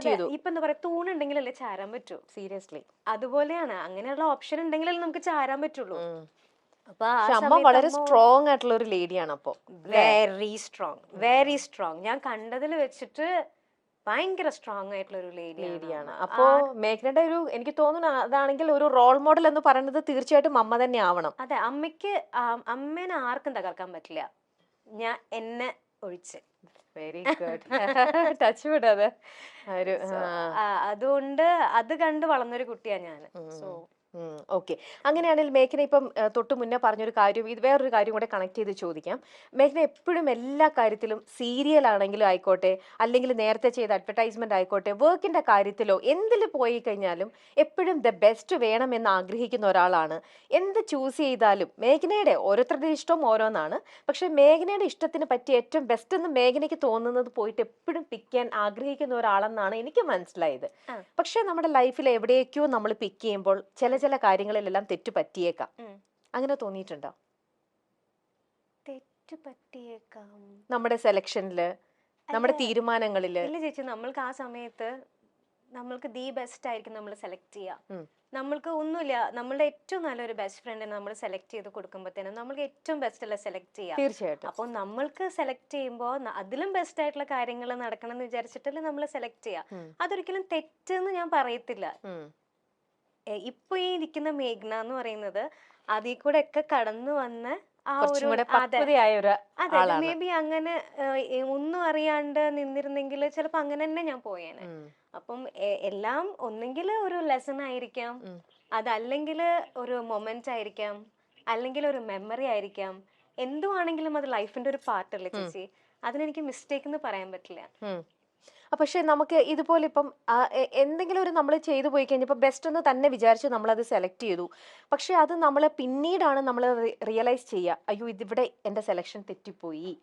Connect ചെയ്തു. ഇപ്പൊ എന്താ പറയാ, തൂണുണ്ടെങ്കിലല്ലേ ചാരാൻ പറ്റൂ. സീരിയസ്ലി. അതുപോലെയാണ്, അങ്ങനെയുള്ള ഓപ്ഷൻ ഉണ്ടെങ്കിലല്ലേ നമുക്ക് ചാരാൻ പറ്റുള്ളൂ. അപ്പൊ ആ പക്ഷെ അമ്മ സമയത്ത് വളരെ സ്ട്രോങ് ആയിട്ടുള്ള ഒരു ലേഡിയാണ്. അപ്പൊ വെരി സ്ട്രോങ്, വെരി സ്ട്രോങ്. ഞാൻ കണ്ടതിൽ വെച്ചിട്ട് ഭയങ്കര സ്ട്രോങ് ആയിട്ടുള്ള ഒരു ലേഡിയാണ്. അപ്പോ മേഘ്നയുടെ ഒരു, എനിക്ക് തോന്നുന്നു അതാണെങ്കിൽ ഒരു റോൾ മോഡൽ എന്ന് പറയുന്നത് തീർച്ചയായിട്ടും അമ്മ തന്നെ ആവണം. അതെ, അമ്മേനെ ആർക്കും തകർക്കാൻ പറ്റില്ല, ഞാൻ എന്നെ ഒഴിച്ച്. Very good. ടച്ച് വിടാതെ അതുകൊണ്ട് അത് കണ്ട് വളർന്നൊരു കുട്ടിയാ ഞാൻ. So okay. അങ്ങനെയാണെങ്കിൽ മേഘന ഇപ്പം തൊട്ട് മുന്നേ പറഞ്ഞൊരു കാര്യം, ഇത് വേറൊരു കാര്യം കൂടെ കണക്ട് ചെയ്ത് ചോദിക്കാം. മേഘന എപ്പോഴും എല്ലാ കാര്യത്തിലും, സീരിയൽ ആണെങ്കിലും ആയിക്കോട്ടെ, അല്ലെങ്കിൽ നേരത്തെ ചെയ്ത അഡ്വർടൈസ്മെന്റ് ആയിക്കോട്ടെ, വർക്കിന്റെ കാര്യത്തിലോ എന്തിൽ പോയി കഴിഞ്ഞാലും എപ്പോഴും ദ ബെസ്റ്റ് വേണമെന്ന് ആഗ്രഹിക്കുന്ന ഒരാളാണ്. എന്ത് ചൂസ് ചെയ്താലും മേഘനയുടെ, ഓരോരുത്തരുടെ ഇഷ്ടം ഓരോന്നാണ്, പക്ഷെ മേഘനയുടെ ഇഷ്ടത്തിന് പറ്റിയ ഏറ്റവും ബെസ്റ്റ് എന്ന് മേഘനയ്ക്ക് തോന്നുന്നത് പോയിട്ട് എപ്പോഴും പിക്ക് ചെയ്യാൻ ആഗ്രഹിക്കുന്ന ഒരാളെന്നാണ് എനിക്ക് മനസ്സിലായത്. പക്ഷെ നമ്മുടെ ലൈഫിൽ എവിടേക്കോ നമ്മൾ പിക്ക് ചെയ്യുമ്പോൾ ചില കാര്യങ്ങളിലെല്ലാം തെറ്റ് പറ്റിയേക്കാം. അങ്ങനെ തോന്നിയിട്ടുണ്ടോ? തെറ്റ് പറ്റിയേക്കാം നമ്മുടെ സെലക്ഷനില്, നമ്മുടെ തീരുമാനങ്ങളില്? ഇല്ല ചേച്ചി, നമ്മൾക്ക് ആ സമയത്ത് നമ്മൾക്ക് ദി ബെസ്റ്റ് ആയിരിക്കും നമ്മൾ സെലക്ട് ചെയ്യാം. നമ്മൾക്ക് ഒന്നുമില്ല, നമ്മളുടെ ഏറ്റവും നല്ലൊരു ബെസ്റ്റ് ഫ്രണ്ടിനെ നമ്മൾ സെലക്ട് ചെയ്ത് കൊടുക്കുമ്പോഴത്തേനും നമ്മൾക്ക് ഏറ്റവും ബെസ്റ്റ് അല്ല സെലക്ട് ചെയ്യാം. തീർച്ചയായിട്ടും. അപ്പോൾ നമ്മൾക്ക് സെലക്ട് ചെയ്യുമ്പോൾ അതിലും ബെസ്റ്റ് ആയിട്ടുള്ള കാര്യങ്ങൾ നടക്കണം എന്ന് വിചാരിച്ചിട്ടല്ലേ നമ്മൾ സെലക്ട് ചെയ്യാം. അതൊരിക്കലും തെറ്റെന്ന് ഞാൻ പറയത്തില്ല. ഇപ്പൊ ഈ ഇരിക്കുന്ന മേഘ്ന എന്ന് പറയുന്നത് അതിൽ കൂടെ ഒക്കെ കടന്നു വന്ന ആ ഒരു, അതെ, മേ ബി അങ്ങനെ ഒന്നും അറിയാണ്ട് നിന്നിരുന്നെങ്കിൽ ചിലപ്പോ അങ്ങനെ തന്നെ ഞാൻ പോയേനെ. അപ്പം എല്ലാം ഒന്നെങ്കിൽ ഒരു ലെസൺ ആയിരിക്കാം, അതല്ലെങ്കിൽ ഒരു മൊമെന്റ് ആയിരിക്കാം, അല്ലെങ്കിൽ ഒരു മെമ്മറി ആയിരിക്കാം. എന്തുവാണെങ്കിലും അത് ലൈഫിന്റെ ഒരു പാർട്ടല്ലേ ചേച്ചി, അതിനെനിക്ക് മിസ്റ്റേക്ക് എന്ന് പറയാൻ പറ്റില്ല. പക്ഷെ നമുക്ക് ഇതുപോലെ ഇപ്പം എന്തെങ്കിലും ഒരു നമ്മൾ ചെയ്തു പോയി കഴിഞ്ഞപ്പോൾ ബെസ്റ്റ് എന്ന് തന്നെ വിചാരിച്ച് നമ്മളത് സെലക്ട് ചെയ്തു, പക്ഷെ അത് നമ്മൾ പിന്നീടാണ് നമ്മൾ റിയലൈസ് ചെയ്യുക, അയ്യോ ഇതിവിടെ എൻ്റെ സെലക്ഷൻ തെറ്റിപ്പോയി,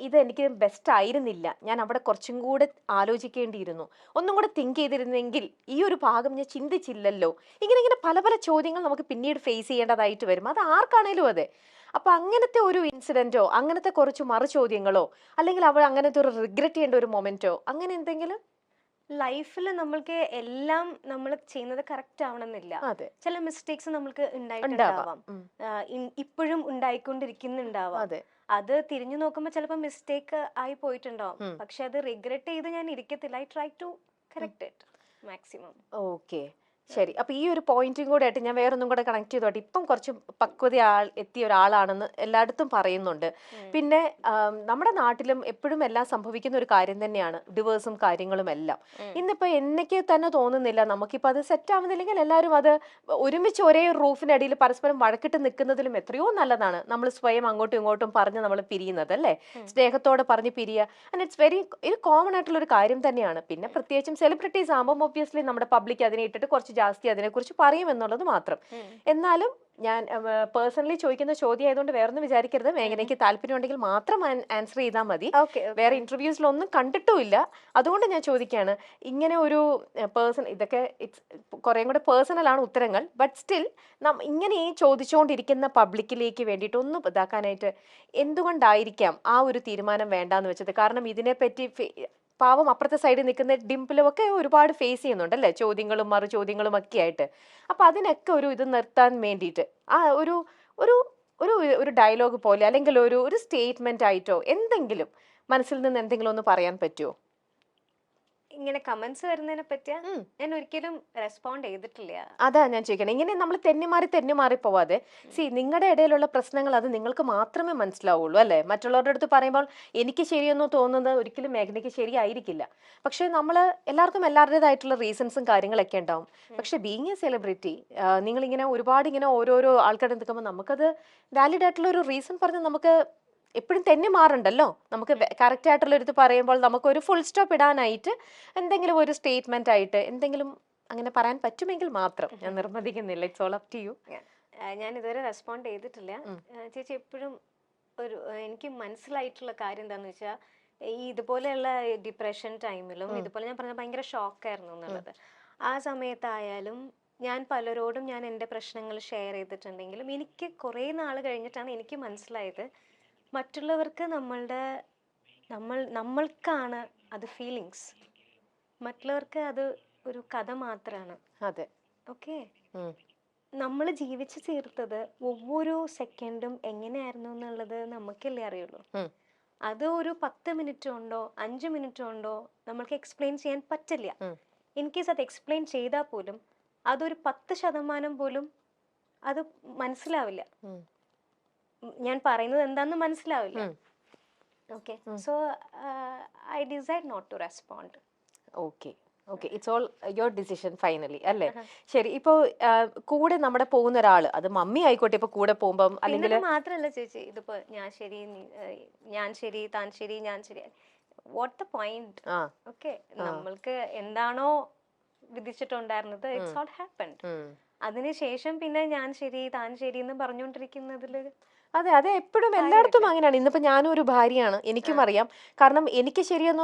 ഇത് എനിക്ക് ബെസ്റ്റ് ആയിരുന്നില്ല, ഞാൻ അവിടെ കുറച്ചും കൂടെ ആലോചിക്കേണ്ടിയിരുന്നു, ഒന്നും കൂടെ തിങ്ക് ചെയ്തിരുന്നെങ്കിൽ, ഈ ഒരു ഭാഗം ഞാൻ ചിന്തിച്ചില്ലല്ലോ, ഇങ്ങനെ പല പല ചോദ്യങ്ങൾ നമുക്ക് പിന്നീട് ഫേസ് ചെയ്യേണ്ടതായിട്ട് വരും. അത് ആർക്കാണേലും അതെ. അപ്പൊ അങ്ങനത്തെ ഒരു ഇൻസിഡന്റോ, അങ്ങനത്തെ കുറച്ച് മറു ചോദ്യങ്ങളോ, അല്ലെങ്കിൽ അവൾ അങ്ങനത്തെ ഒരു റിഗ്രറ്റ് ചെയ്യേണ്ട ഒരു മൊമെന്റോ, അങ്ങനെ എന്തെങ്കിലും? ലൈഫിൽ നമ്മൾക്ക് എല്ലാം നമ്മൾ ചെയ്യുന്നത് കറക്റ്റ് ആവണമെന്നില്ല. ചില മിസ്റ്റേക്സ് നമ്മൾക്ക് ഉണ്ടായിട്ടുണ്ടാവാം, ഇപ്പോഴും ഉണ്ടായിക്കൊണ്ടിരിക്കുന്നുണ്ടാവാം. അത് തിരിഞ്ഞു നോക്കുമ്പോൾ ചിലപ്പോൾ മിസ്റ്റേക്ക് ആയി പോയിട്ടുണ്ടാവും, പക്ഷെ അത് റിഗ്രറ്റ് ചെയ്ത് ഞാൻ ഇരിക്കത്തില്ല. I try to correct it maximum. Okay, ശരി. അപ്പൊ ഈ ഒരു പോയിന്റും കൂടെ ആയിട്ട് ഞാൻ വേറൊന്നും കൂടെ കണക്ട് ചെയ്തോട്ടെ. ഇപ്പം കുറച്ച് പക്വത എത്തിയ ഒരാളാണെന്ന് എല്ലായിടത്തും പറയുന്നുണ്ട്. പിന്നെ നമ്മുടെ നാട്ടിലും എപ്പോഴും എല്ലാം സംഭവിക്കുന്ന ഒരു കാര്യം തന്നെയാണ് ഡിവേഴ്സും കാര്യങ്ങളും എല്ലാം. ഇന്നിപ്പോ എനിക്ക് തന്നെ തോന്നുന്നില്ല നമുക്കിപ്പോ അത് സെറ്റ് ആവുന്നില്ലെങ്കിൽ എല്ലാവരും അത് ഒരുമിച്ച് ഒരേ റൂഫിനടിയിൽ പരസ്പരം വഴക്കിട്ട് നിൽക്കുന്നതിലും എത്രയോ നല്ലതാണ് നമ്മൾ സ്വയം അങ്ങോട്ടും ഇങ്ങോട്ടും പറഞ്ഞ് നമ്മൾ പിരിയുന്നത്, അല്ലേ? സ്നേഹത്തോടെ പറഞ്ഞ് പിരിയുക. ആൻഡ് ഇറ്റ്സ് വെരി കോമൺ ആയിട്ടുള്ള ഒരു കാര്യം തന്നെയാണ്. പിന്നെ പ്രത്യേകിച്ചും സെലിബ്രിറ്റീസ് ആകുമ്പോൾ ഒബ്വിയസ്ലി നമ്മുടെ പബ്ലിക് അതിനെ ഇട്ടിട്ട് കുറച്ച് ജാസ്തി അതിനെക്കുറിച്ച് പറയും എന്നുള്ളത് മാത്രം. എന്നാലും ഞാൻ പേഴ്സണലി ചോദിക്കുന്ന ചോദ്യം ആയതുകൊണ്ട് വേറൊന്നും വിചാരിക്കരുത്. മേഘനയ്ക്ക് താല്പര്യം ഉണ്ടെങ്കിൽ മാത്രം ആൻസർ ചെയ്താൽ മതി. വേറെ ഇന്റർവ്യൂസിലൊന്നും കണ്ടിട്ടുമില്ല, അതുകൊണ്ട് ഞാൻ ചോദിക്കുകയാണ്. ഇങ്ങനെ ഒരു പേഴ്സൺ, ഇതൊക്കെ കുറേ കൂടെ പേഴ്സണൽ ആണ് ഉത്തരങ്ങൾ, ബട്ട് സ്റ്റിൽ ഇങ്ങനെ ഈ ചോദിച്ചുകൊണ്ടിരിക്കുന്ന പബ്ലിക്കിലേക്ക് വേണ്ടിയിട്ട് ഒന്ന് ഇതാക്കാനായിട്ട് എന്തുകൊണ്ടായിരിക്കാം ആ ഒരു തീരുമാനം വേണ്ടാന്ന് വെച്ചത്? കാരണം ഇതിനെപ്പറ്റി പാവം അപ്പുറത്തെ സൈഡിൽ നിൽക്കുന്ന ഡിംപിളും ഒക്കെ ഒരുപാട് ഫേസ് ചെയ്യുന്നുണ്ടല്ലേ, ചോദ്യങ്ങളും മറു ചോദ്യങ്ങളും ഒക്കെ ആയിട്ട്. അപ്പൊ അതിനൊക്കെ ഒരു ഇത് നിർത്താൻ വേണ്ടിയിട്ട് ആ ഒരു ഒരു ഒരു ഒരു ഡയലോഗ് പോലെ, അല്ലെങ്കിൽ ഒരു സ്റ്റേറ്റ്മെന്റ് ആയിട്ടോ എന്തെങ്കിലും മനസ്സിൽ നിന്ന് എന്തെങ്കിലും ഒന്ന് പറയാൻ പറ്റുമോ? ഇങ്ങനെ കമന്റ്സ് വരുന്നതിനെ പറ്റിയാ ഞാൻ ഒരിക്കലും റെസ്പോണ്ട് ചെയ്തിട്ടില്ല. അതാ ഞാൻ ചോദിക്കണം. ഇങ്ങനെ നമ്മൾ തെന്നിമാറി പോവാതെ, നിങ്ങളുടെ ഇടയിലുള്ള പ്രശ്നങ്ങൾ അത് നിങ്ങൾക്ക് മാത്രമേ മനസ്സിലാവുള്ളൂ, അല്ലെ? മറ്റുള്ളവരുടെ അടുത്ത് പറയുമ്പോൾ എനിക്ക് ശരിയെന്നോ തോന്നുന്നത് ഒരിക്കലും മേഘനയ്ക്ക് ശരിയായിരിക്കില്ല. പക്ഷെ നമ്മൾ എല്ലാവർക്കും എല്ലാവരുടേതായിട്ടുള്ള റീസൺസും കാര്യങ്ങളൊക്കെ ഉണ്ടാവും. പക്ഷെ ബീങ് എ സെലിബ്രിറ്റി, നിങ്ങൾ ഇങ്ങനെ ഒരുപാട് ഇങ്ങനെ ഓരോരോ ആൾക്കാരുടെ നിൽക്കുമ്പോൾ നമുക്കത് വാലിഡ് ആയിട്ടുള്ള ഒരു റീസൺ പറഞ്ഞ് നമുക്ക് എപ്പോഴും തെന്നി മാറുണ്ടല്ലോ. നമുക്ക് കറക്റ്റ് ആയിട്ടുള്ള ഒരു ഇത് പറയുമ്പോൾ നമുക്ക് ഒരു ഫുൾ സ്റ്റോപ്പ് ഇടാനായിട്ട് എന്തെങ്കിലും ഒരു സ്റ്റേറ്റ്മെന്റ് ആയിട്ട് എന്തെങ്കിലും അങ്ങനെ പറയാൻ പറ്റുമെങ്കിൽ മാത്രം. ഞാൻ നിർബന്ധിക്കുന്നില്ല, it's all up to you. ഞാൻ ഇതുവരെ റെസ്പോണ്ട് ചെയ്തിട്ടില്ല ചേച്ചി. എപ്പോഴും ഒരു എനിക്ക് മനസ്സിലായിട്ടുള്ള കാര്യം എന്താന്ന് വെച്ചാൽ, ഈ ഇതുപോലെയുള്ള ഡിപ്രഷൻ ടൈമിലും ഇതുപോലെ ഞാൻ പറഞ്ഞ ഭയങ്കര ഷോക്കായിരുന്നു എന്നുള്ളത്. ആ സമയത്തായാലും ഞാൻ പലരോടും ഞാൻ എൻ്റെ പ്രശ്നങ്ങൾ ഷെയർ ചെയ്തിട്ടുണ്ടെങ്കിലും എനിക്ക് കുറേ നാൾ കഴിഞ്ഞിട്ടാണ് എനിക്ക് മനസ്സിലായത്, മറ്റുള്ളവർക്ക് നമ്മൾക്കാണ് അത് ഫീലിങ്സ്. മറ്റുള്ളവർക്ക് അത് ഒരു കഥ മാത്രമാണ്. അതെ. ഓക്കെ, ഉം. നമ്മൾ ജീവിച്ചു തീർത്തത് ഒவ்வொരു സെക്കൻഡും എങ്ങനെയായിരുന്നു എന്നുള്ളത് നമുക്കല്ലേ അറിയുള്ളൂ. ഉം. അത് ഒരു 10 മിനിറ്റ് കൊണ്ടോ 5 മിനിറ്റ് കൊണ്ടോ നമ്മൾക്ക് എക്സ്പ്ലെയിൻ ചെയ്യാൻ പറ്റില്ല. ഉം. ഇൻ കേസ് അത് എക്സ്പ്ലെയിൻ ചെയ്താൽ പോലും അതൊരു 10% പോലും അത് മനസ്സിലാവില്ല. ഉം. ഞാൻ പറയുന്നത് എന്താന്ന് മനസ്സിലാവില്ല. ഉം. Okay, so I decide not to respond. Okay okay, it's all your decision finally അല്ലേ? ശരി, ഇപ്പോൾ കൂടെ നമ്മുടെ പോകുന്ന ഒരാൾ, അത് മമ്മി ആയിക്കോട്ടെ, ഇപ്പൊ കൂടെ പോകുമ്പം അല്ലെങ്കിൽ പിന്നെ മാത്രല്ല ചേച്ചി, ഇതിപ്പോ ഞാൻ ശരി, ഞാൻ ശരി, താൻ ശരി, ഞാൻ ശരി, വാട്ട് ദ പോയിന്റ്? ആ ഓക്കെ, നമ്മൾക്ക് എന്താണോ വിധിച്ചിട്ടുണ്ടായിരുന്നത്, ഇറ്റ്സ് ഓൾ ഹാപ്പൻഡ്. അതിനുശേഷം പിന്നെ ഞാൻ ശരി, താൻ ശരി എന്ന് പറഞ്ഞുകൊണ്ടിരിക്കുന്നതില് അതെ അതെ, എപ്പോഴും എല്ലായിടത്തും അങ്ങനെയാണ്. ഇന്നിപ്പോ ഞാനും ഒരു ഭാര്യയാണ്, എനിക്കും അറിയാം. കാരണം എനിക്ക് ശരിയെന്ന്